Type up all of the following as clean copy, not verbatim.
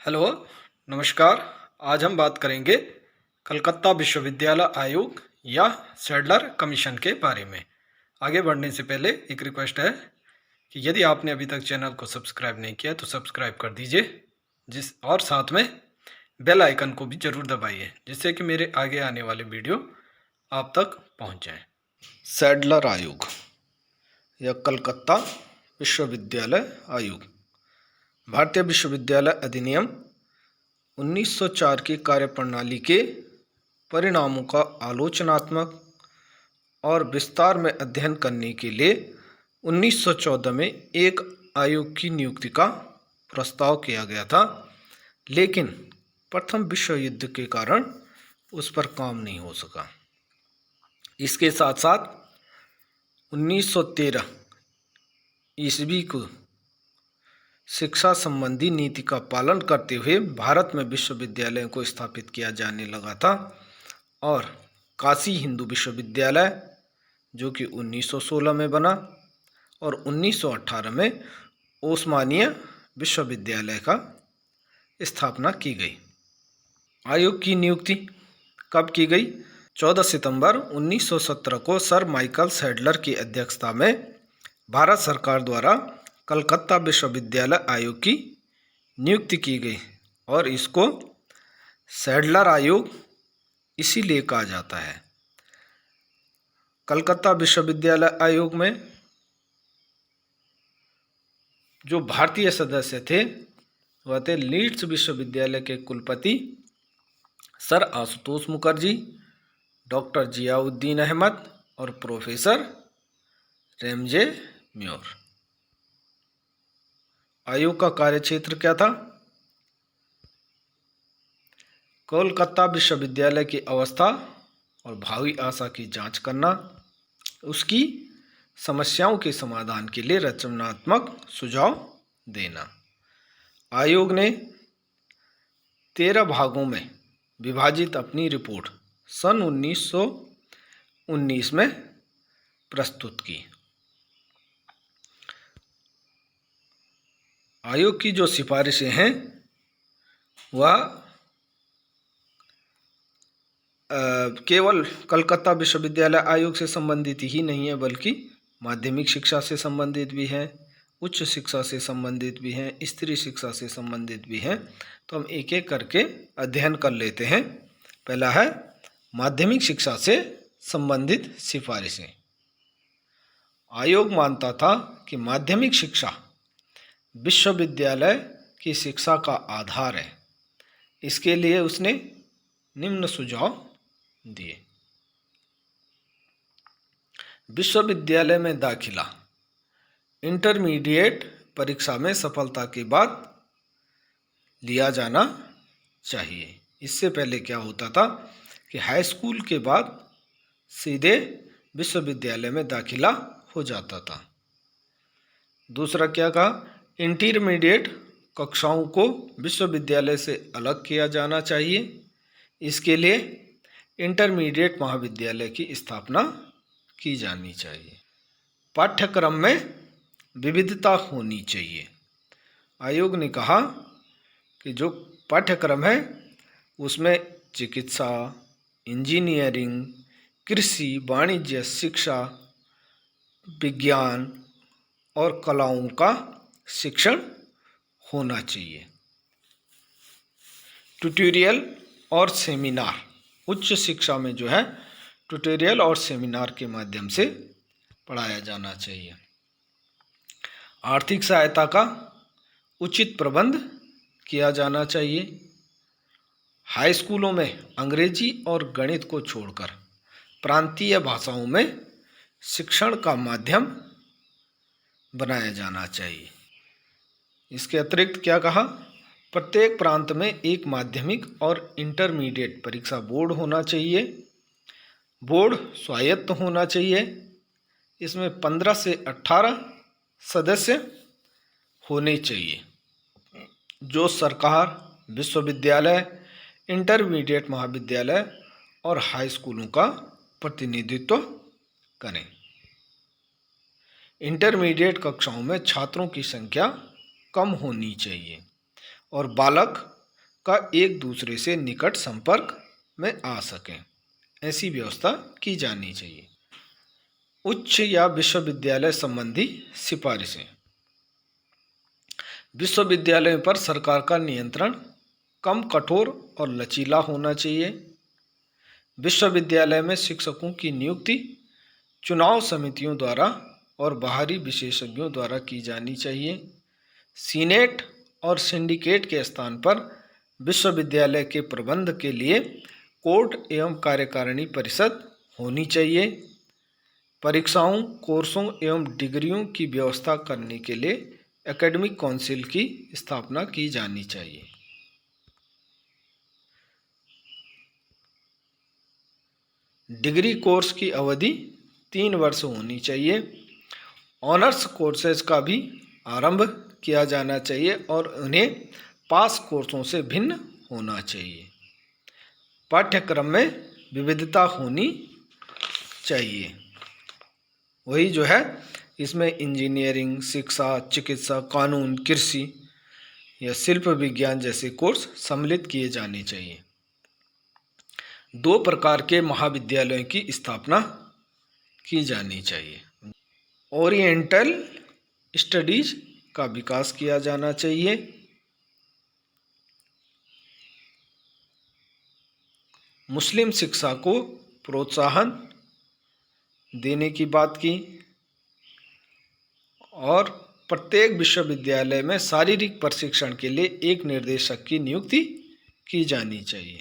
Hello, नमस्कार। आज हम बात करेंगे कलकत्ता विश्वविद्यालय आयोग या सैडलर कमीशन के बारे में। आगे बढ़ने से पहले एक रिक्वेस्ट है कि यदि आपने अभी तक चैनल को सब्सक्राइब नहीं किया तो सब्सक्राइब कर दीजिए, और साथ में बेल आइकन को भी ज़रूर दबाइए, जिससे कि मेरे आगे आने वाले वीडियो आप तक पहुंच जाएं। सैडलर आयोग या कलकत्ता विश्वविद्यालय आयोग भारतीय विश्वविद्यालय अधिनियम 1904 की कार्यप्रणाली के परिणामों का आलोचनात्मक और विस्तार में अध्ययन करने के लिए 1914 में एक आयोग की नियुक्ति का प्रस्ताव किया गया था, लेकिन प्रथम विश्व युद्ध के कारण उस पर काम नहीं हो सका। इसके साथ साथ 1913 ईस्वी को शिक्षा संबंधी नीति का पालन करते हुए भारत में विश्वविद्यालयों को स्थापित किया जाने लगा था और काशी हिंदू विश्वविद्यालय जो कि 1916 में बना और 1918 में ओस्मानिया विश्वविद्यालय का स्थापना की गई। आयोग की नियुक्ति कब की गई? 14 सितंबर 1917 को सर माइकल सैडलर की अध्यक्षता में भारत सरकार द्वारा कलकत्ता विश्वविद्यालय आयोग की नियुक्ति की गई और इसको सैडलर आयोग इसीलिए कहा जाता है। कलकत्ता विश्वविद्यालय आयोग में जो भारतीय सदस्य थे वह थे लीड्स विश्वविद्यालय के कुलपति सर आशुतोष मुखर्जी, डॉक्टर जियाउद्दीन अहमद और प्रोफेसर रेमजे म्योर। आयोग का कार्यक्षेत्र क्या था? कोलकाता विश्वविद्यालय की अवस्था और भावी आशा की जांच करना, उसकी समस्याओं के समाधान के लिए रचनात्मक सुझाव देना। आयोग ने 13 भागों में विभाजित अपनी रिपोर्ट सन 1919 में प्रस्तुत की। आयोग की जो सिफारिशें हैं वह केवल कलकत्ता विश्वविद्यालय आयोग से संबंधित ही नहीं है, बल्कि माध्यमिक शिक्षा से संबंधित भी हैं, उच्च शिक्षा से संबंधित भी हैं, स्त्री शिक्षा से संबंधित भी हैं। तो हम एक एक करके अध्ययन कर लेते हैं। पहला है माध्यमिक शिक्षा से संबंधित सिफारिशें। आयोग मानता था कि माध्यमिक शिक्षा विश्वविद्यालय की शिक्षा का आधार है। इसके लिए उसने निम्न सुझाव दिए। विश्वविद्यालय में दाखिला इंटरमीडिएट परीक्षा में सफलता के बाद लिया जाना चाहिए। इससे पहले क्या होता था कि हाई स्कूल के बाद सीधे विश्वविद्यालय में दाखिला हो जाता था। दूसरा क्या कहा? इंटरमीडिएट कक्षाओं को विश्वविद्यालय से अलग किया जाना चाहिए। इसके लिए इंटरमीडिएट महाविद्यालय की स्थापना की जानी चाहिए। पाठ्यक्रम में विविधता होनी चाहिए। आयोग ने कहा कि जो पाठ्यक्रम है उसमें चिकित्सा, इंजीनियरिंग, कृषि, वाणिज्य, शिक्षा, विज्ञान और कलाओं का शिक्षण होना चाहिए। ट्यूटोरियल और सेमिनार, उच्च शिक्षा में जो है ट्यूटोरियल और सेमिनार के माध्यम से पढ़ाया जाना चाहिए। आर्थिक सहायता का उचित प्रबंध किया जाना चाहिए। हाई स्कूलों में अंग्रेजी और गणित को छोड़कर प्रांतीय भाषाओं में शिक्षण का माध्यम बनाया जाना चाहिए। इसके अतिरिक्त क्या कहा? प्रत्येक प्रांत में एक माध्यमिक और इंटरमीडिएट परीक्षा बोर्ड होना चाहिए। बोर्ड स्वायत्त होना चाहिए। इसमें 15 से 18 सदस्य होने चाहिए जो सरकार, विश्वविद्यालय, इंटरमीडिएट महाविद्यालय और हाई स्कूलों का प्रतिनिधित्व करें। इंटरमीडिएट कक्षाओं में छात्रों की संख्या कम होनी चाहिए और बालक का एक दूसरे से निकट संपर्क में आ सकें, ऐसी व्यवस्था की जानी चाहिए। उच्च या विश्वविद्यालय संबंधी सिफारिशें। विश्वविद्यालयों पर सरकार का नियंत्रण कम कठोर और लचीला होना चाहिए। विश्वविद्यालय में शिक्षकों की नियुक्ति चुनाव समितियों द्वारा और बाहरी विशेषज्ञों द्वारा की जानी चाहिए। सीनेट और सिंडिकेट के स्थान पर विश्वविद्यालय के प्रबंध के लिए कोर्ट एवं कार्यकारिणी परिषद होनी चाहिए। परीक्षाओं, कोर्सों एवं डिग्रियों की व्यवस्था करने के लिए एकेडमिक काउंसिल की स्थापना की जानी चाहिए। डिग्री कोर्स की अवधि 3 वर्ष होनी चाहिए। ऑनर्स कोर्सेज का भी आरंभ किया जाना चाहिए और उन्हें पास कोर्सों से भिन्न होना चाहिए। पाठ्यक्रम में विविधता होनी चाहिए। वही जो है इसमें इंजीनियरिंग, शिक्षा, चिकित्सा, कानून, कृषि या शिल्प विज्ञान जैसे कोर्स सम्मिलित किए जाने चाहिए। 2 प्रकार के महाविद्यालयों की स्थापना की जानी चाहिए। ओरिएंटल स्टडीज का विकास किया जाना चाहिए। मुस्लिम शिक्षा को प्रोत्साहन देने की बात की और प्रत्येक विश्वविद्यालय में शारीरिक प्रशिक्षण के लिए एक निर्देशक की नियुक्ति की जानी चाहिए।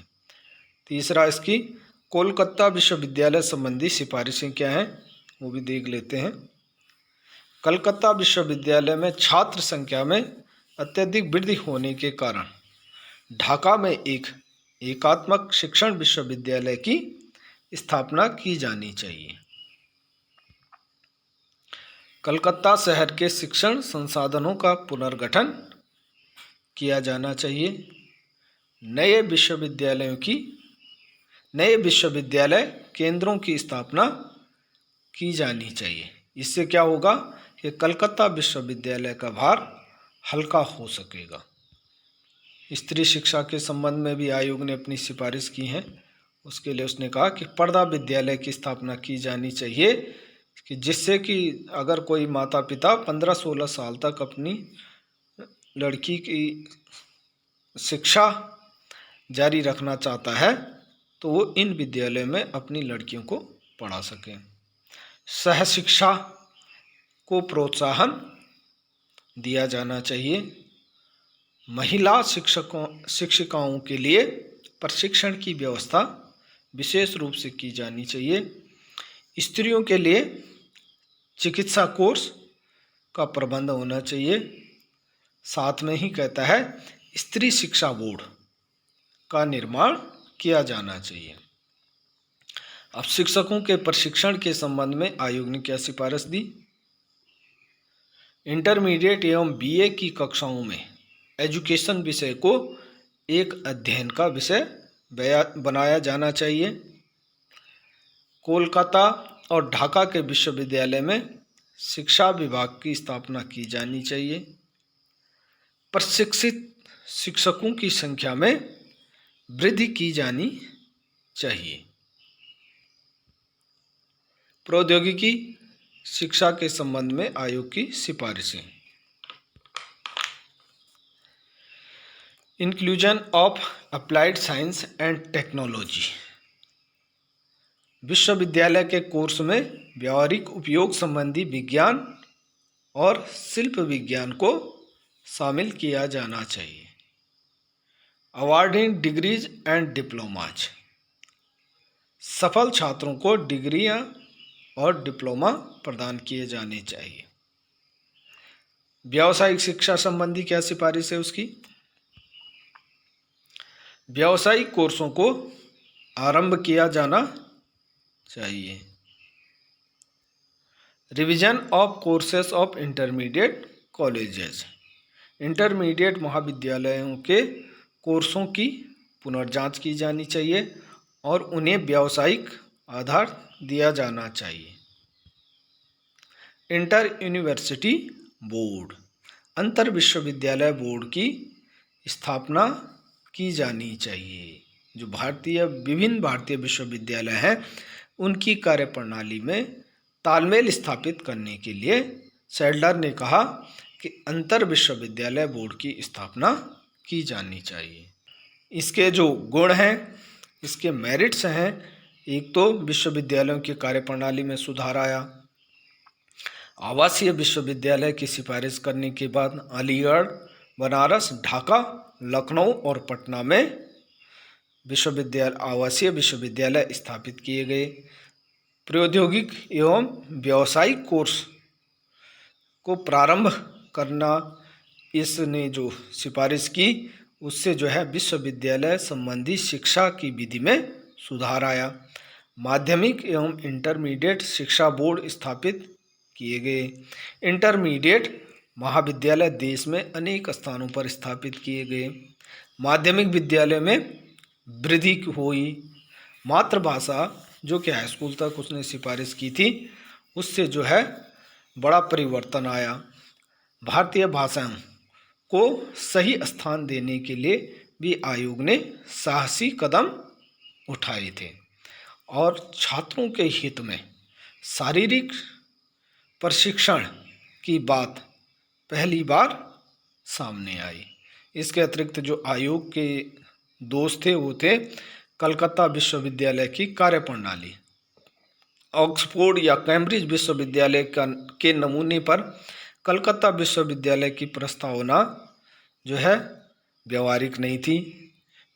तीसरा, इसकी कोलकाता विश्वविद्यालय संबंधी सिफारिशें क्या हैं वो भी देख लेते हैं। कलकत्ता विश्वविद्यालय में छात्र संख्या में अत्यधिक वृद्धि होने के कारण ढाका में एक एकात्मक शिक्षण विश्वविद्यालय की स्थापना की जानी चाहिए। कलकत्ता शहर के शिक्षण संसाधनों का पुनर्गठन किया जाना चाहिए। नए विश्वविद्यालय केंद्रों की स्थापना की जानी चाहिए। इससे क्या होगा कि कलकत्ता विश्वविद्यालय का भार हल्का हो सकेगा। स्त्री शिक्षा के संबंध में भी आयोग ने अपनी सिफारिश की है। उसके लिए उसने कहा कि पर्दा विद्यालय की स्थापना की जानी चाहिए कि जिससे कि अगर कोई माता पिता 15-16 साल तक अपनी लड़की की शिक्षा जारी रखना चाहता है तो वो इन विद्यालयों में अपनी लड़कियों को पढ़ा सकें। सह शिक्षा को प्रोत्साहन दिया जाना चाहिए। महिला शिक्षिकाओं के लिए प्रशिक्षण की व्यवस्था विशेष रूप से की जानी चाहिए। स्त्रियों के लिए चिकित्सा कोर्स का प्रबंध होना चाहिए। साथ में ही कहता है स्त्री शिक्षा बोर्ड का निर्माण किया जाना चाहिए। अब शिक्षकों के प्रशिक्षण के संबंध में आयोग ने क्या सिफारिश दी? इंटरमीडिएट एवं बीए की कक्षाओं में एजुकेशन विषय को एक अध्ययन का विषय बनाया जाना चाहिए। कोलकाता और ढाका के विश्वविद्यालय में शिक्षा विभाग की स्थापना की जानी चाहिए। प्रशिक्षित शिक्षकों की संख्या में वृद्धि की जानी चाहिए। प्रौद्योगिकी शिक्षा के संबंध में आयोग की सिफारिशें। Inclusion of applied science and technology. विश्वविद्यालय के कोर्स में व्यावहारिक उपयोग संबंधी विज्ञान और शिल्प विज्ञान को शामिल किया जाना चाहिए। Awarding degrees and diplomas. सफल छात्रों को डिग्रियां और डिप्लोमा प्रदान किए जाने चाहिए। व्यावसायिक शिक्षा संबंधी क्या सिफारिश है उसकी? व्यावसायिक कोर्सों को आरंभ किया जाना चाहिए। Revision of courses of intermediate colleges. Intermediate महाविद्यालयों के कोर्सों की पुनर्जांच की जानी चाहिए और उन्हें व्यावसायिक आधार दिया जाना चाहिए। Inter university board. अंतर विश्वविद्यालय बोर्ड की स्थापना की जानी चाहिए। जो विभिन्न भारतीय विश्वविद्यालय हैं उनकी कार्यप्रणाली में तालमेल स्थापित करने के लिए सैडलर ने कहा कि अंतर विश्वविद्यालय बोर्ड की स्थापना की जानी चाहिए। इसके जो गुण हैं, इसके मेरिट्स हैं, एक तो विश्वविद्यालयों की कार्यप्रणाली में सुधार आया। आवासीय विश्वविद्यालय की सिफारिश करने के बाद अलीगढ़, बनारस, ढाका, लखनऊ और पटना में आवासीय विश्वविद्यालय स्थापित किए गए। प्रौद्योगिक एवं व्यावसायिक कोर्स को प्रारंभ करना, इसने जो सिफारिश की उससे जो है विश्वविद्यालय संबंधी शिक्षा की विधि में सुधार आया। माध्यमिक एवं इंटरमीडिएट शिक्षा बोर्ड स्थापित किए गए। इंटरमीडिएट महाविद्यालय देश में अनेक स्थानों पर स्थापित किए गए। माध्यमिक विद्यालय में वृद्धि हुई। मातृभाषा जो कि हाई स्कूल तक उसने सिफारिश की थी, उससे जो है बड़ा परिवर्तन आया। भारतीय भाषाओं को सही स्थान देने के लिए भी आयोग ने साहसी कदम उठाए थे और छात्रों के हित में शारीरिक प्रशिक्षण की बात पहली बार सामने आई। इसके अतिरिक्त जो आयोग के दोस्त थे वो थे कलकत्ता विश्वविद्यालय की कार्यप्रणाली। ऑक्सफोर्ड या कैम्ब्रिज विश्वविद्यालय के नमूने पर कलकत्ता विश्वविद्यालय की प्रस्तावना जो है व्यवहारिक नहीं थी।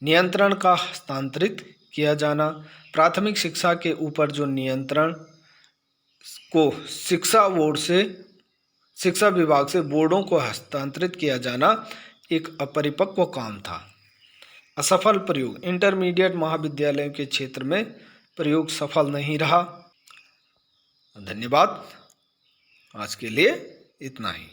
नियंत्रण का हस्तांतरित किया जाना, प्राथमिक शिक्षा के ऊपर जो नियंत्रण को शिक्षा विभाग से बोर्डों को हस्तांतरित किया जाना एक अपरिपक्व काम था। असफल प्रयोग, इंटरमीडिएट महाविद्यालयों के क्षेत्र में प्रयोग सफल नहीं रहा। धन्यवाद। आज के लिए इतना ही।